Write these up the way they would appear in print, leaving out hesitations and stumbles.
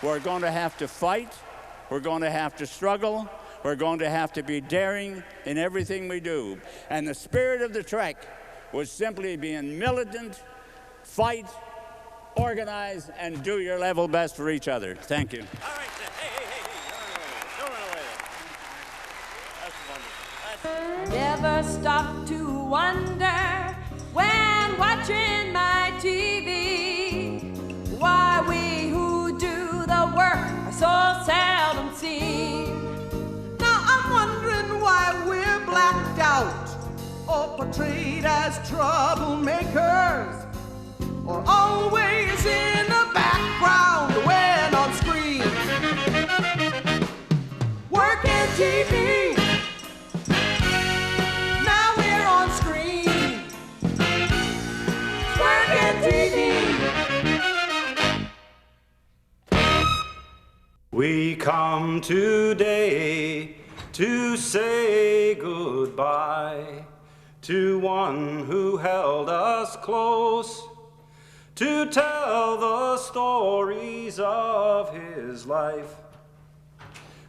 We're going to have to fight. We're going to have to struggle. We're going to have to be daring in everything we do. And the spirit of the Trek was simply being militant, fight, organize, and do your level best for each other. Thank you. All right, hey. Don't run away. That's wonderful. Never stop to wonder when watching my TV why we who do the work are so seldom seen. Now I'm wondering why we're blacked out or portrayed as troublemakers, or always in the background when on screen. Working TV, now we're on screen. Working TV. We come today to say goodbye to one who held us close, to tell the stories of his life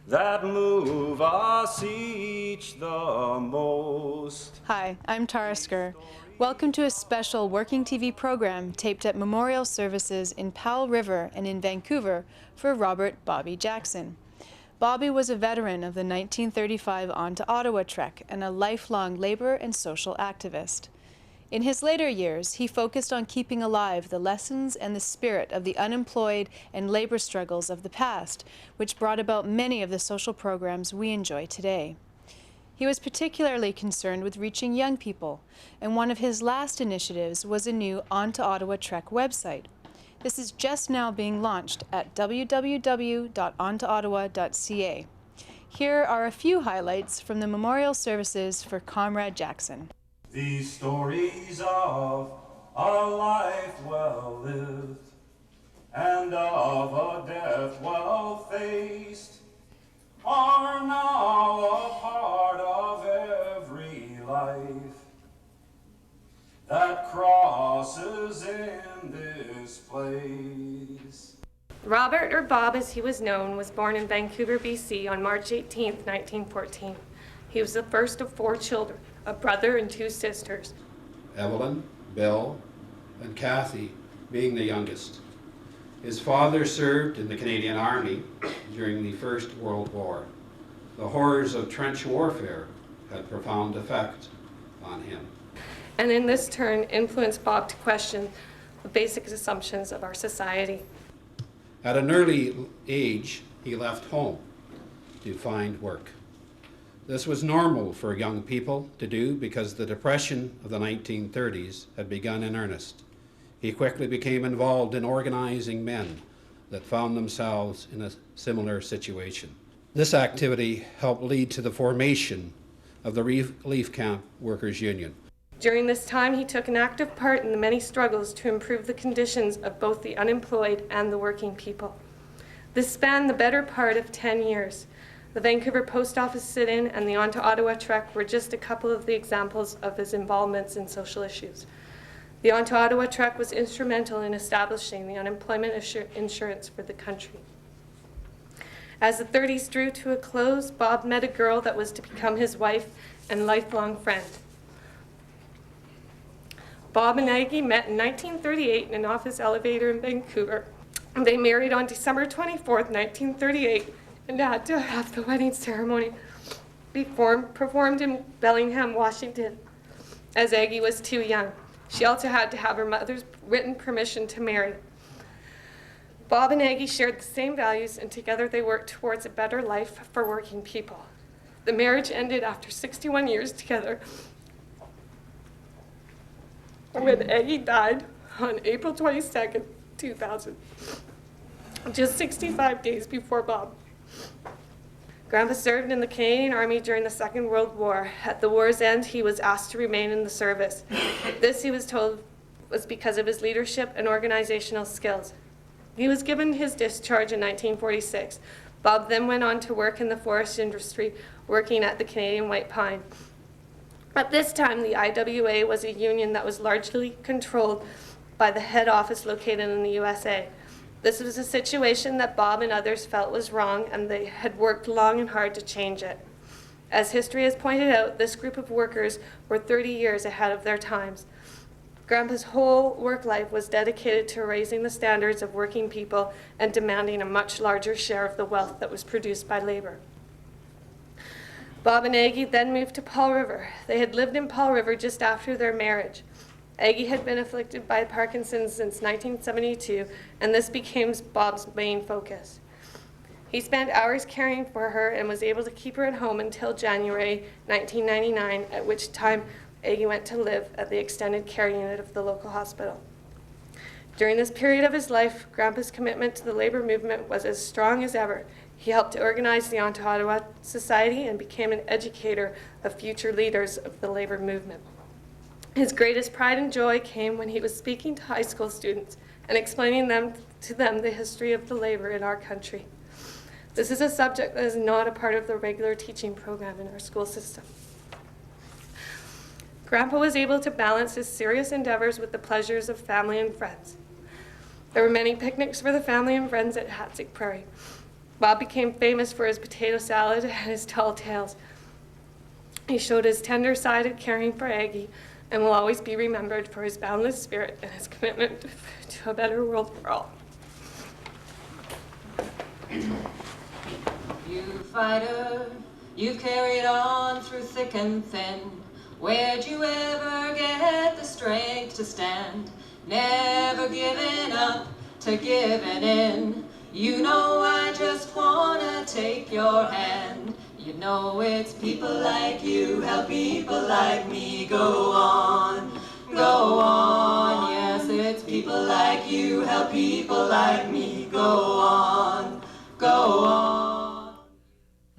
that move us each the most. Hi, I'm Tara Skur. Welcome to a special Working TV program taped at memorial services in Powell River and in Vancouver for Robert Bobby Jackson. Bobby was a veteran of the 1935 On to Ottawa Trek and a lifelong labor and social activist. In his later years, he focused on keeping alive the lessons and the spirit of the unemployed and labor struggles of the past, which brought about many of the social programs we enjoy today. He was particularly concerned with reaching young people, and one of his last initiatives was a new On to Ottawa Trek website. This is just now being launched at www.ontoottawa.ca. Here are a few highlights from the memorial services for Comrade Jackson. These stories of a life well lived and of a death well faced are now a part of every life that crosses in this place. Robert, or Bob as he was known, was born in Vancouver, BC on March 18, 1914. He was the first of 4 children, a brother and 2 sisters. Evelyn, Bill, and Kathy being the youngest. His father served in the Canadian Army during the First World War. The horrors of trench warfare had profound effect on him. And in this turn influenced Bob to question the basic assumptions of our society. At an early age, he left home to find work. This was normal for young people to do because the Depression of the 1930s had begun in earnest. He quickly became involved in organizing men that found themselves in a similar situation. This activity helped lead to the formation of the Relief Camp Workers Union. During this time, he took an active part in the many struggles to improve the conditions of both the unemployed and the working people. This spanned the better part of 10 years. The Vancouver Post Office sit-in and the On to Ottawa Trek were just a couple of the examples of his involvements in social issues. The On to Ottawa Trek was instrumental in establishing the unemployment insurance for the country. As the 30s drew to a close, Bob met a girl that was to become his wife and lifelong friend. Bob and Aggie met in 1938 in an office elevator in Vancouver. They married on December 24th, 1938, and had to have the wedding ceremony performed in Bellingham, Washington, as Aggie was too young. She also had to have her mother's written permission to marry. Bob and Aggie shared the same values, and together they worked towards a better life for working people. The marriage ended after 61 years together, when Aggie died on April 22nd, 2000, just 65 days before Bob. Grandpa served in the Canadian Army during the Second World War. At the war's end, he was asked to remain in the service. This, he was told, was because of his leadership and organizational skills. He was given his discharge in 1946. Bob then went on to work in the forest industry, working at the Canadian White Pine. At this time, the IWA was a union that was largely controlled by the head office located in the USA. This was a situation that Bob and others felt was wrong, and they had worked long and hard to change it. As history has pointed out, this group of workers were 30 years ahead of their times. Grandpa's whole work life was dedicated to raising the standards of working people and demanding a much larger share of the wealth that was produced by labor. Bob and Aggie then moved to Paul River. They had lived in Paul River just after their marriage. Aggie had been afflicted by Parkinson's since 1972, and this became Bob's main focus. He spent hours caring for her and was able to keep her at home until January 1999, at which time Aggie went to live at the extended care unit of the local hospital. During this period of his life, Grandpa's commitment to the labor movement was as strong as ever. He helped to organize the Ottawa Society and became an educator of future leaders of the labor movement. His greatest pride and joy came when he was speaking to high school students and explaining to them the history of the labor in our country. This is a subject that is not a part of the regular teaching program in our school system. Grandpa was able to balance his serious endeavors with the pleasures of family and friends. There were many picnics for the family and friends at Hatzick Prairie. Bob became famous for his potato salad and his tall tales. He showed his tender side of caring for Aggie and will always be remembered for his boundless spirit and his commitment to a better world for all. You fighter, you've carried on through thick and thin. Where'd you ever get the strength to stand? Never giving up to giving in. You know I just wanna take your hand. You know it's people like you help people like me go on, go on. Yes, it's people like you help people like me go on, go on.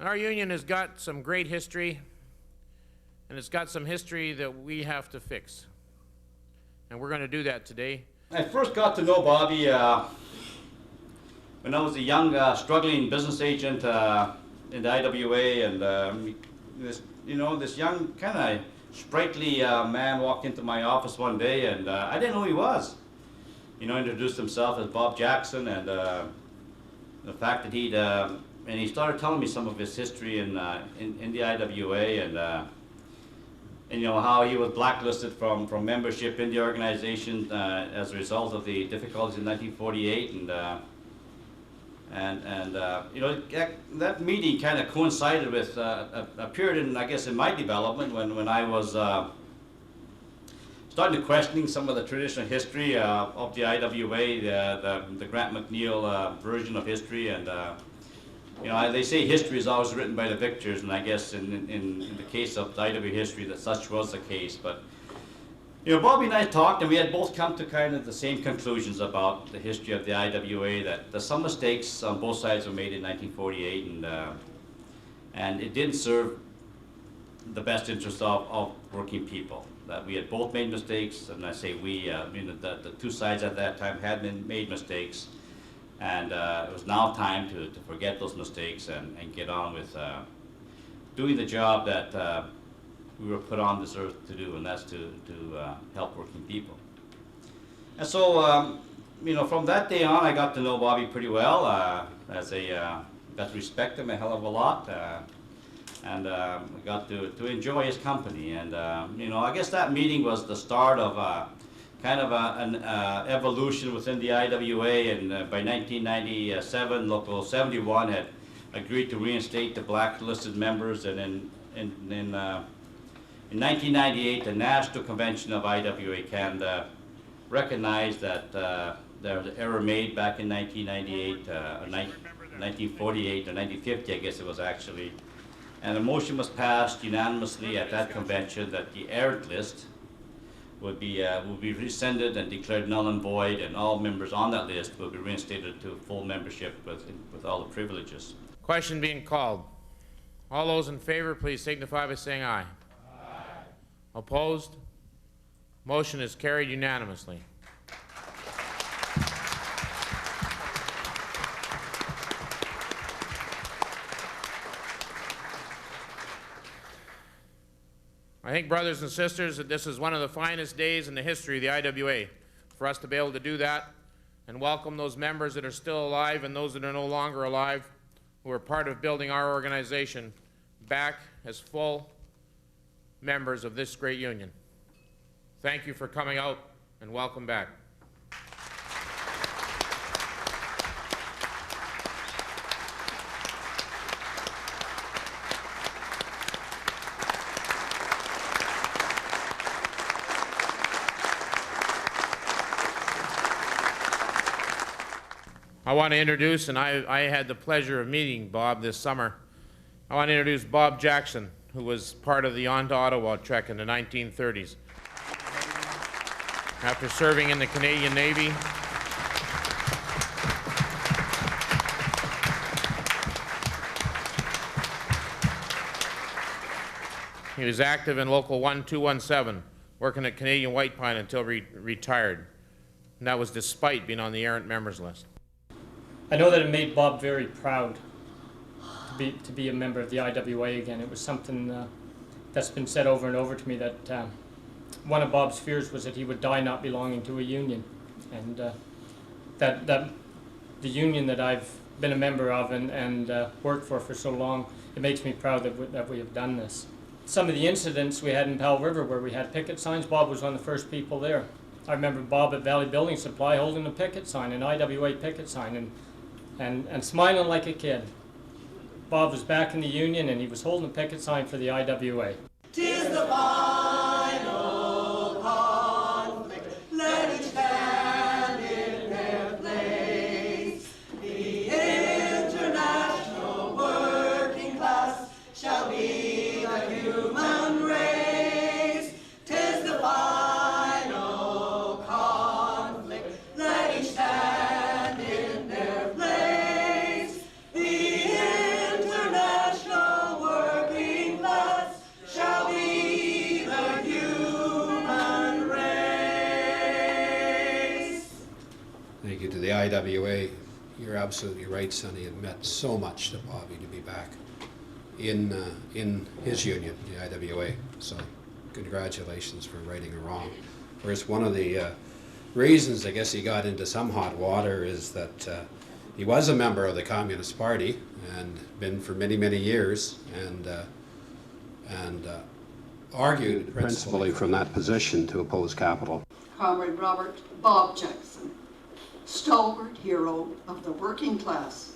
Our union has got some great history, and it's got some history that we have to fix. And we're going to do that today. I first got to know Bobby when I was a young, struggling business agent in the IWA, and this young, kind of sprightly man walked into my office one day, and I didn't know who he was. Introduced himself as Bob Jackson, and the fact that and he started telling me some of his history in the IWA, and how he was blacklisted from membership in the organization as a result of the difficulties in 1948, that meeting kind of coincided with a period in my development when I was starting to questioning some of the traditional history of the IWA, the Grant McNeil version of history, and they say history is always written by the victors, and I guess in the case of the IWA history that such was the case. But Bobby and I talked, and we had both come to kind of the same conclusions about the history of the IWA, that some mistakes on both sides were made in 1948, and it didn't serve the best interest of working people. That we had both made mistakes, and I say we, the two sides at that time had made mistakes, and it was now time to forget those mistakes and get on with doing the job that we were put on this earth to do, and that's to help working people. And so, from that day on, I got to know Bobby pretty well. Got to respect him a hell of a lot, and got to enjoy his company. And I guess that meeting was the start of kind of an evolution within the IWA. And by 1997, Local 71 had agreed to reinstate the blacklisted members, and in 1998, the National Convention of IWA Canada recognized that there was an error made back in 1998, or 1948, or 1950, I guess it was actually. And a motion was passed unanimously at that convention that the errant list would be rescinded and declared null and void, and all members on that list would be reinstated to full membership with all the privileges. Question being called. All those in favor, please signify by saying aye. Opposed? Motion is carried unanimously. I think, brothers and sisters, that this is one of the finest days in the history of the IWA. For us to be able to do that, and welcome those members that are still alive and those that are no longer alive who are part of building our organization back as full members of this great union. Thank you for coming out, and welcome back. I want to introduce, and I had the pleasure of meeting Bob this summer. I want to introduce Bob Jackson, who was part of the Ottawa Trek in the 1930s. After serving in the Canadian Navy, he was active in Local 1217, working at Canadian White Pine until retired. And that was despite being on the errant members list. I know that it made Bob very proud to be a member of the IWA again. It was something that's been said over and over to me, that one of Bob's fears was that he would die not belonging to a union, and that the union that I've been a member of and worked for so long, it makes me proud that we have done this. Some of the incidents we had in Powell River where we had picket signs, Bob was one of the first people there. I remember Bob at Valley Building Supply holding a picket sign, an IWA picket sign, and smiling like a kid. Bob was back in the union and he was holding a picket sign for the IWA. 'Tis the final conflict, let each stand in their place. The international working class shall be the human race. 'Tis the final conflict, let each stand in their place. The international working class shall be the human race. Thank you to the IWA. You're absolutely right, Sonny. It meant so much to Bobby to be back in his union, the IWA. So congratulations for righting a wrong. Of course, one of the reasons I guess he got into some hot water is that he was a member of the Communist Party and been for many, many years, and argued principally from that position to oppose capital. Comrade Robert Bob Jackson, stalwart hero of the working class,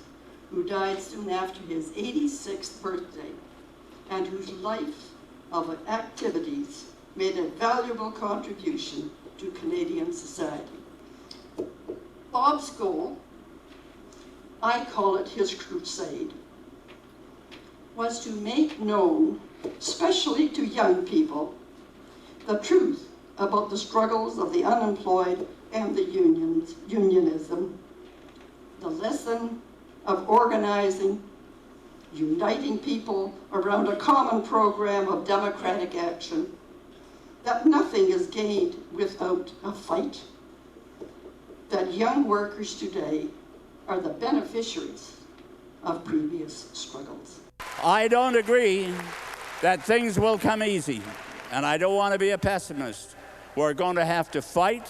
who died soon after his 86th birthday, and whose life of activities made a valuable contribution to Canadian society. Bob's goal, I call it his crusade, was to make known, especially to young people, the truth about the struggles of the unemployed and the unionism, the lesson of organizing, uniting people around a common program of democratic action, that nothing is gained without a fight, that young workers today are the beneficiaries of previous struggles. I don't agree that things will come easy, and I don't want to be a pessimist. We're going to have to fight,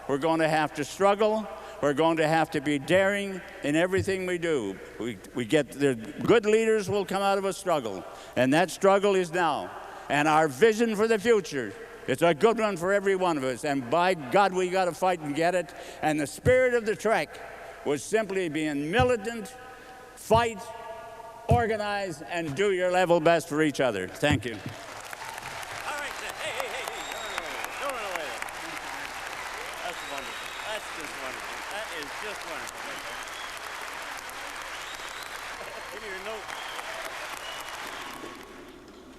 we're going to have to struggle, we're going to have to be daring in everything we do. We get the good leaders will come out of a struggle, and that struggle is now. And our vision for the future, it's a good one for every one of us, and by God, we got to fight and get it. And the spirit of the Trek was simply being militant, fight, organize, and do your level best for each other. Thank you. All right, then. Hey. Don't run away there. That's wonderful. That's just wonderful. That is just wonderful. Give me your note.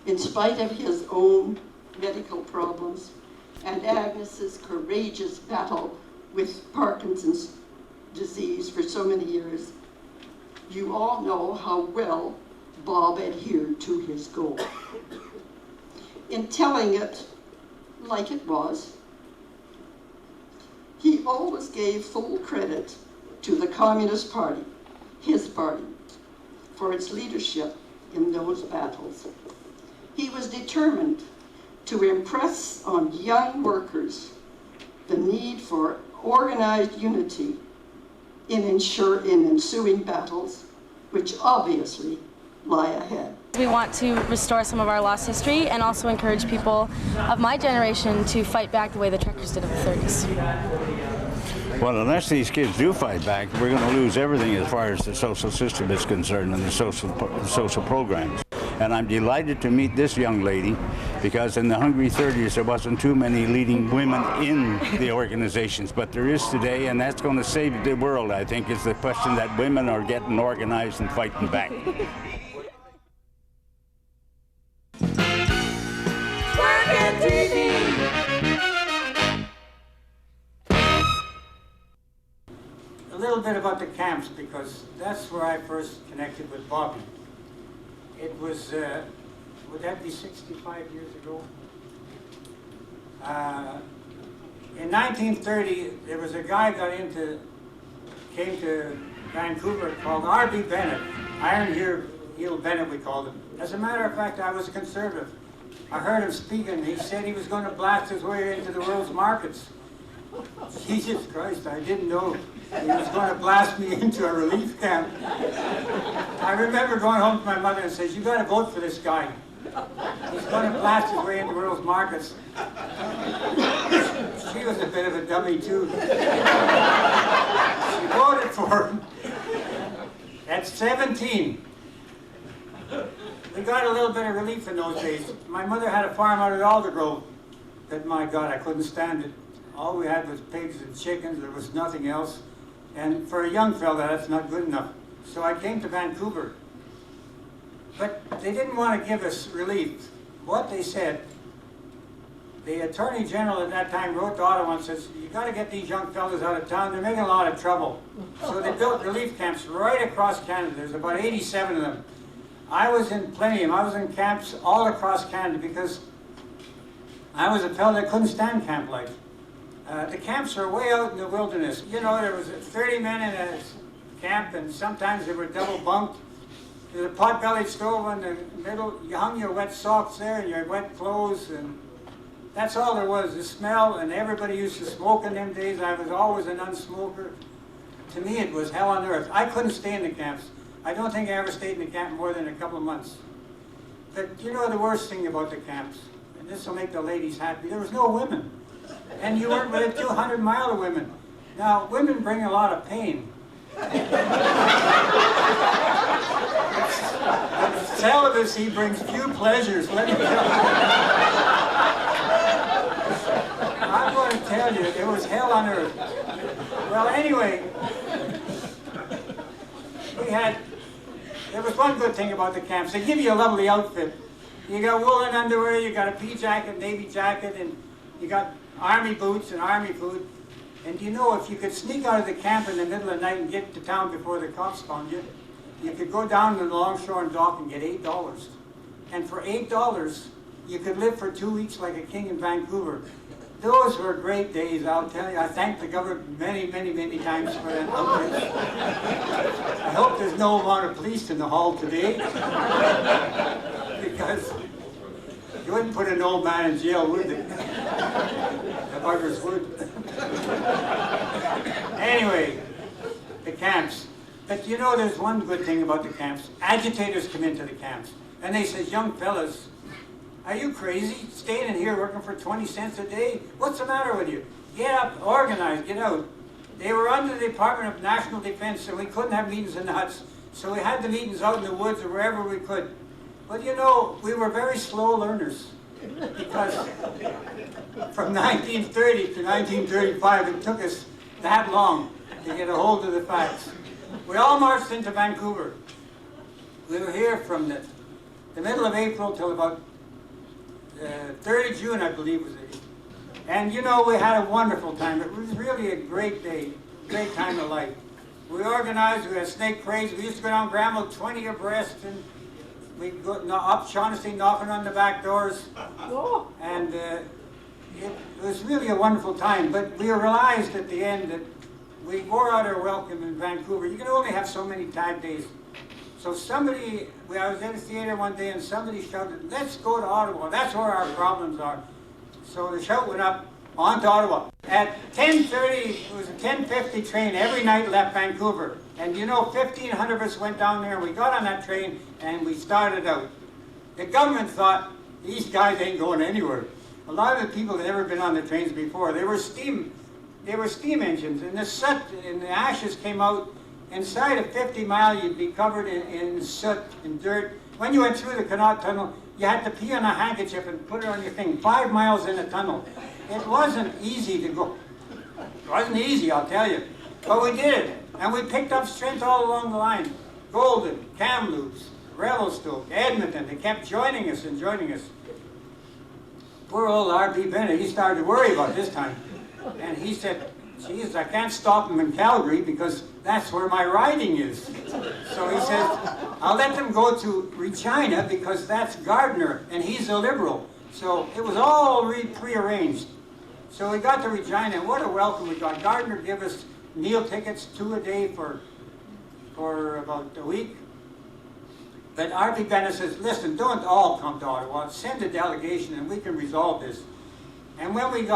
In spite of his own medical problems and Agnes's courageous battle with Parkinson's disease for so many years, you all know how well Bob adhered to his goal. In telling it like it was, he always gave full credit to the Communist Party, his party, for its leadership in those battles. He was determined to impress on young workers the need for organized unity in ensuing battles, which obviously lie ahead. We want to restore some of our lost history and also encourage people of my generation to fight back the way the Trekkers did in the 30s. Well, unless these kids do fight back, we're going to lose everything as far as the social system is concerned and the social programs. And I'm delighted to meet this young lady because in the hungry 30s there wasn't too many leading women in the organizations, but there is today, and that's going to save the world, I think, is the question that women are getting organized and fighting back. A little bit about the camps, because that's where I first connected with Bobby. It was, would that be 65 years ago? In 1930, there was a guy came to Vancouver called R.B. Bennett, Iron Heel Bennett we called him. As a matter of fact, I was a conservative. I heard him speaking. He said he was going to blast his way into the world's markets. Jesus Christ, I didn't know he was going to blast me into a relief camp. I remember going home to my mother and says, "You got to vote for this guy. He's going to blast his way into the world's markets." She was a bit of a dummy too. She voted for him. At 17, we got a little bit of relief in those days. My mother had a farm out at Aldergrove that, my God, I couldn't stand it. All we had was pigs and chickens. There was nothing else. And for a young fella, that's not good enough. So I came to Vancouver. But they didn't want to give us relief. What they said, the Attorney General at that time wrote to Ottawa and says, "You got to get these young fellas out of town. They're making a lot of trouble." So they built relief camps right across Canada. There's about 87 of them. I was in plenty of them. I was in camps all across Canada because I was a fellow that couldn't stand camp life. The camps are way out in the wilderness. You know, there was 30 men in a camp, and sometimes they were double bunked. There's a pot-bellied stove in the middle. You hung your wet socks there and your wet clothes, and that's all there was, the smell, and everybody used to smoke in them days. I was always a non-smoker. To me, it was hell on earth. I couldn't stay in the camps. I don't think I ever stayed in the camp more than a couple of months. But you know the worst thing about the camps, and this will make the ladies happy, there was no women. And you weren't with 200 mile of women. Now, women bring a lot of pain. Celibacy brings few pleasures, let me tell you. I'm going to tell you, it was hell on earth. Well, anyway, there was one good thing about the camps. They give you a lovely outfit. You got woolen underwear, you got a pea jacket, navy jacket, and you got army boots and army food. And you know, if you could sneak out of the camp in the middle of the night and get to town before the cops found you, you could go down to the Longshore and dock and get $8. And for $8, you could live for 2 weeks like a king in Vancouver. Those were great days, I'll tell you. I thank the government many, many, many times for that outfit. I hope there's no amount of police in the hall today, because you wouldn't put an old man in jail, would they? The buggers would. Anyway, the camps. But you know, there's one good thing about the camps. Agitators come into the camps, and they say, "Young fellas, are you crazy? Staying in here working for 20 cents a day? What's the matter with you? Get up, organize, get out." They were under the Department of National Defense, and we couldn't have meetings in the huts. So we had the meetings out in the woods or wherever we could. But you know, we were very slow learners, because from 1930 to 1935, it took us that long to get a hold of the facts. We all marched into Vancouver. We were here from the middle of April till about 3rd of June, I believe was it. And you know, we had a wonderful time. It was really a great day, great time of life. We organized, we had snake parades. We used to go down Granville 20 abreast, and we'd go up Shaughnessy knocking on the back doors. And it was really a wonderful time. But we realized at the end that we wore out our welcome in Vancouver. You can only have so many tag days. So somebody, I was in the theater one day and somebody shouted, "Let's go to Ottawa. That's where our problems are." So the shout went up, on to Ottawa. At 10:30, it was a 10:50 train every night left Vancouver. And you know, 1,500 of us went down there and we got on that train and we started out. The government thought, these guys ain't going anywhere. A lot of the people had never been on the trains before. They were steam engines, and the soot and the ashes came out. Inside a 50 mile, you'd be covered in soot and dirt. When you went through the Connaught Tunnel, you had to pee on a handkerchief and put it on your thing. 5 miles in a tunnel. It wasn't easy to go. It wasn't easy, I'll tell you. But we did it, and we picked up strength all along the line. Golden, Kamloops, Revelstoke, Edmonton, they kept joining us and joining us. Poor old R.P. Bennett, he started to worry about this time. And he said, geez, I can't stop him in Calgary because that's where my riding is. So he said, I'll let them go to Regina because that's Gardner, and he's a Liberal. So it was all prearranged. So we got to Regina, and what a welcome we got. Gardner gave us meal tickets, 2 a day for about a week. But R.P. Bennett says, listen, don't all come to Ottawa. Send a delegation and we can resolve this. And when we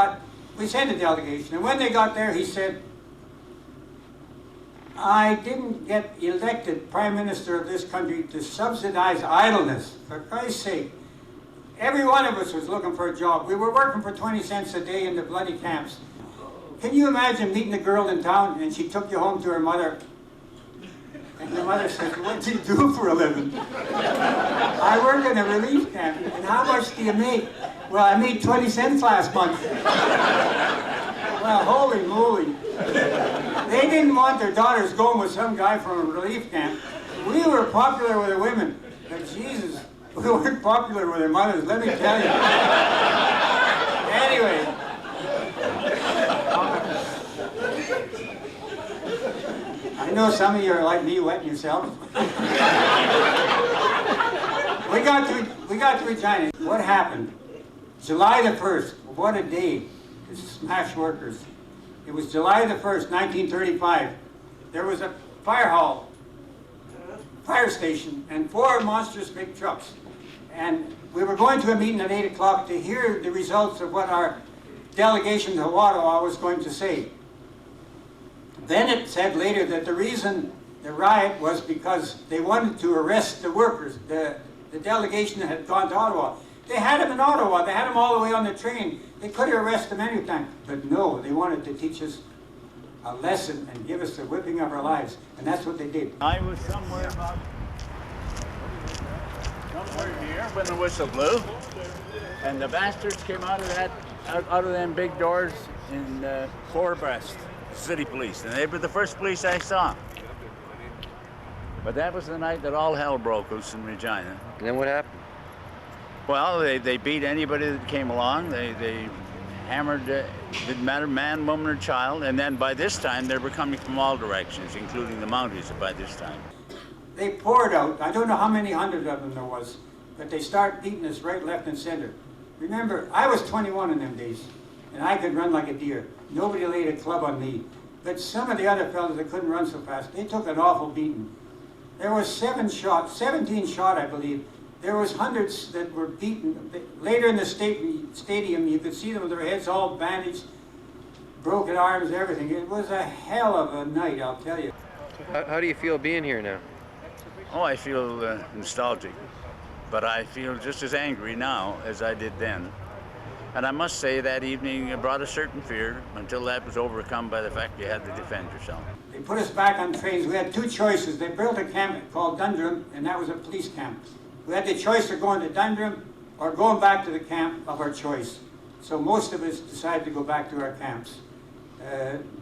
sent a delegation. And when they got there, he said, I didn't get elected Prime Minister of this country to subsidize idleness. For Christ's sake, every one of us was looking for a job. We were working for 20 cents a day in the bloody camps. Can you imagine meeting a girl in town and she took you home to her mother? And your mother says, what do you do for a living? I work in a relief camp. And how much do you make? Well, I made 20 cents last month. Well, holy moly. They didn't want their daughters going with some guy from a relief camp. We were popular with the women. But Jesus, we weren't popular with their mothers, let me tell you. Anyway. I know some of you are like me, wetting yourselves. We got to Regina. What happened? July the 1st, what a day to smash workers. It was July the 1st, 1935. There was a fire station, and 4 monstrous big trucks. And we were going to a meeting at 8 o'clock to hear the results of what our delegation to Ottawa was going to say. Then it said later that the reason the riot was because they wanted to arrest the workers. The delegation that had gone to Ottawa. They had them in Ottawa. They had them all the way on the train. They could have arrested them anytime. But no, they wanted to teach us a lesson and give us the whipping of our lives. And that's what they did. I was somewhere here when the whistle blew. And the bastards came out of them big doors in 4 abreast. City police, and they were the first police I saw. But that was the night that all hell broke loose in Regina. And then what happened? Well, they beat anybody that came along. They hammered, didn't matter, man, woman, or child. And then by this time, they were coming from all directions, including the Mounties by this time. They poured out, I don't know how many hundred of them there was, but they started beating us right, left, and center. Remember, I was 21 in them days, and I could run like a deer. Nobody laid a club on me. But some of the other fellows that couldn't run so fast, they took an awful beating. There was 17 shot, I believe. There was hundreds that were beaten. Later in the stadium, you could see them with their heads all bandaged, broken arms, everything. It was a hell of a night, I'll tell you. How do you feel being here now? Oh, I feel nostalgic. But I feel just as angry now as I did then. And I must say that evening brought a certain fear until that was overcome by the fact you had to defend yourself. They put us back on trains. We had 2 choices. They built a camp called Dundrum, and that was a police camp. We had the choice of going to Dundrum or going back to the camp of our choice. So most of us decided to go back to our camps.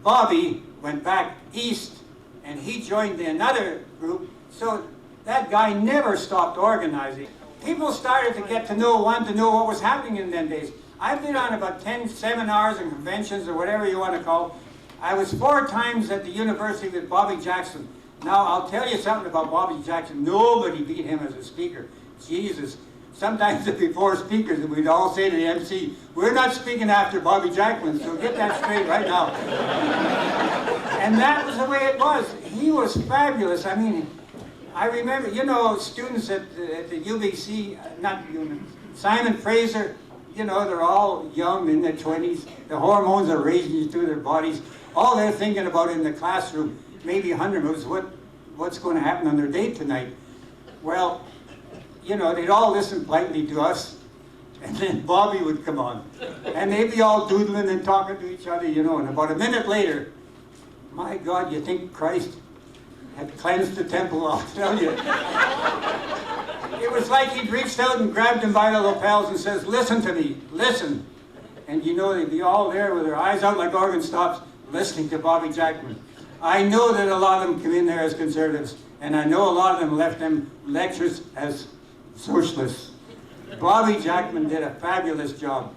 Bobby went back east, and he joined another group. So that guy never stopped organizing. People started to get to know, want to know what was happening in them days. I've been on about 10 seminars and conventions or whatever you want to call. I was 4 times at the university with Bobby Jackson. Now, I'll tell you something about Bobby Jackson. Nobody beat him as a speaker. Jesus. Sometimes there'd be 4 speakers and we'd all say to the MC, we're not speaking after Bobby Jackson, so get that straight right now. And that was the way it was. He was fabulous. I mean, I remember, you know, students at the UBC, not Simon Fraser, you know, they're all young, in their 20s. The hormones are raging through their bodies. All they're thinking about in the classroom, maybe 100 was what's going to happen on their date tonight. Well, you know, they'd all listen politely to us, and then Bobby would come on. And they'd be all doodling and talking to each other, you know, and about a minute later, my God, you think Christ had cleansed the temple, I'll tell you. It was like he'd reached out and grabbed him by the lapels and says, listen to me, listen. And you know, they'd be all there with their eyes out like organ stops, listening to Bobby Jackman. I know that a lot of them come in there as conservatives, and I know a lot of them left them lectures as socialists. Bobby Jackman did a fabulous job.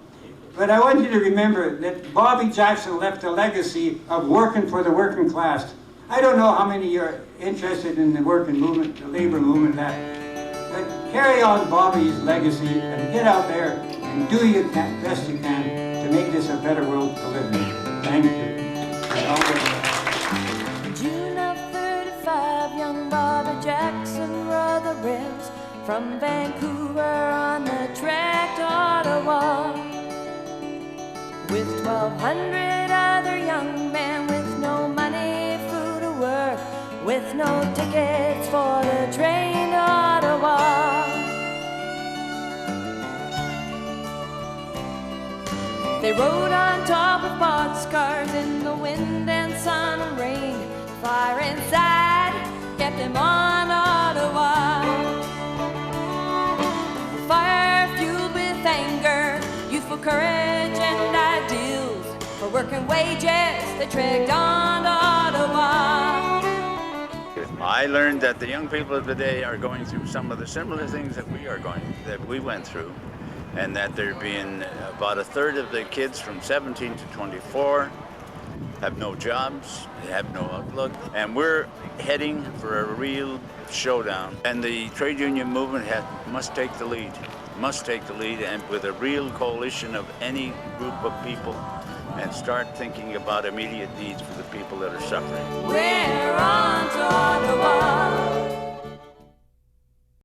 But I want you to remember that Bobby Jackson left a legacy of working for the working class. I don't know how many are interested in the working movement, the labor movement, but carry on Bobby's legacy and get out there and do your best you can to make this a better world to live in. Thank you. June of 35, young Bobby Jackson rode the rails from Vancouver on the Trek to Ottawa, with 1,200 other young men with no money, food or work, with no tickets for the train to Ottawa. They rode on top of boxcars in the wind and sun and rain. Fire inside kept them on Ottawa. Fire fueled with anger, youthful courage and ideals. For working wages, they trekked on to Ottawa. I learned that the young people of today are going through some of the similar things that we went through, and that there being about a third of the kids from 17 to 24 have no jobs, they have no outlook, and we're heading for a real showdown. And the trade union movement must take the lead, and with a real coalition of any group of people, and start thinking about immediate needs for the people that are suffering. We're on to Ottawa.